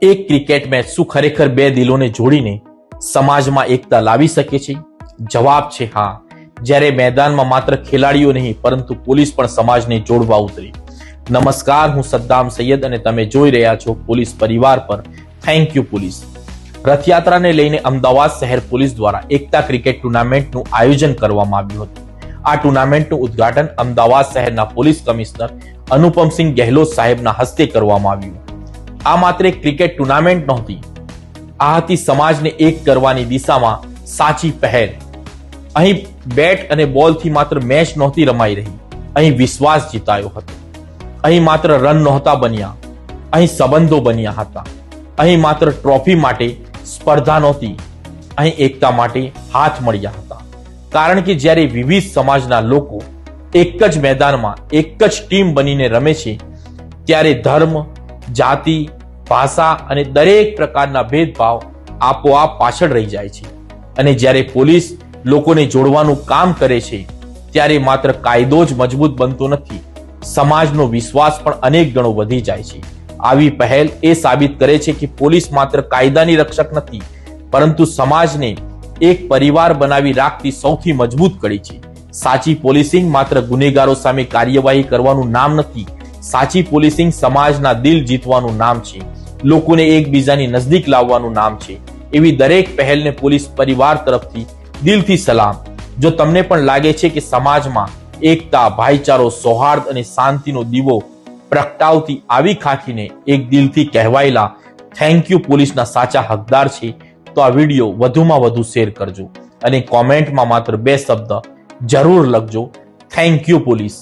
એક cricket match શું ખરેખર બે દિલોને જોડીને સમાજમાં એકતા લાવી શકે છે? જવાબ છે હા. જ્યારે મેદાનમાં માત્ર ખેલાડીઓ નહીં પરંતુ પોલીસ પણ સમાજને જોડવા ઉતરી. નમસ્કાર, હું સદ્દામ સૈયદ અને તમે જોઈ રહ્યા છો પોલીસ પરિવાર પર થેન્ક યુ પોલીસ. રથયાત્રાને લઈને અમદાવાદ શહેર પોલીસ દ્વારા એકતા ક્રિકેટ ટુર્નામેન્ટનું આયોજન કરવામાં આવ્યું હતું. આ ટુર્નામેન્ટનું ઉદ્ઘાટન અમદાવાદ શહેરના પોલીસ કમિશનર અનુપમસિંહ ગેહલોત સાહેબના હસ્તે કરવામાં આવ્યું. આ માત્ર એક ક્રિકેટ ટુર્નામેન્ટ નહોતી, આ હતી સમાજને એક કરવાની દિશામાં સાચી પહેલ. અહીં બેટ અને બોલથી માત્ર મેચ નહોતી રમાઈ રહી, અહીં વિશ્વાસ જીતાયો હતો. અહીં માત્ર રન નહોતા બન્યા, અહીં સંબંધો બન્યા હતા. અહીં માત્ર ટ્રોફી માટે સ્પર્ધા નહોતી, અહીં એકતા માટે હાથ મળ્યા હતા. કારણ કે જ્યારે વિવિધ સમાજના લોકો એક જ મેદાનમાં એક જ ટીમ બનીને રમે છે ત્યારે ધર્મ, જાતિ, ભાષા અને દરેક પ્રકારના ભેદભાવ આપોઆપ પાછળ રહી જાય છે. અને જ્યારે પોલીસ લોકોને જોડવાનું કામ કરે છે ત્યારે માત્ર કાયદો જ મજબૂત બનતો નથી, સમાજનો વિશ્વાસ પણ અનેક ગણો વધી જાય છે. આવી પહેલ એ સાબિત કરે છે કે પોલીસ માત્ર કાયદાની રક્ષક નથી પરંતુ સમાજને એક પરિવાર બનાવી રાખતી સૌથી મજબૂત કડી છે. સાચી પોલીસિંગ માત્ર ગુનેગારો સામે કાર્યવાહી કરવાનું નામ નથી, સાચી પોલીસિંગ સમાજના દિલ જીતવાનું નામ છે, લોકોને એકબીજાની નજદીક લાવવાનું નામ છે. એવી દરેક પહેલને પોલીસ પરિવાર તરફથી દિલથી સલામ. જો તમને પણ લાગે છે કે સમાજમાં એકતા, ભાઈચારો, સૌહાર્દ અને શાંતિનો દીવો પ્રગટાવતી આવી ખાખીને એક દિલથી કહેવાયેલા થેન્ક યુ પોલીસના સાચા હકદાર છે, તો આ વિડીયો વધુમાં વધુ શેર કરજો અને કોમેન્ટમાં માત્ર 2 શબ્દ જરૂર લખજો, થેન્ક યુ પોલીસ.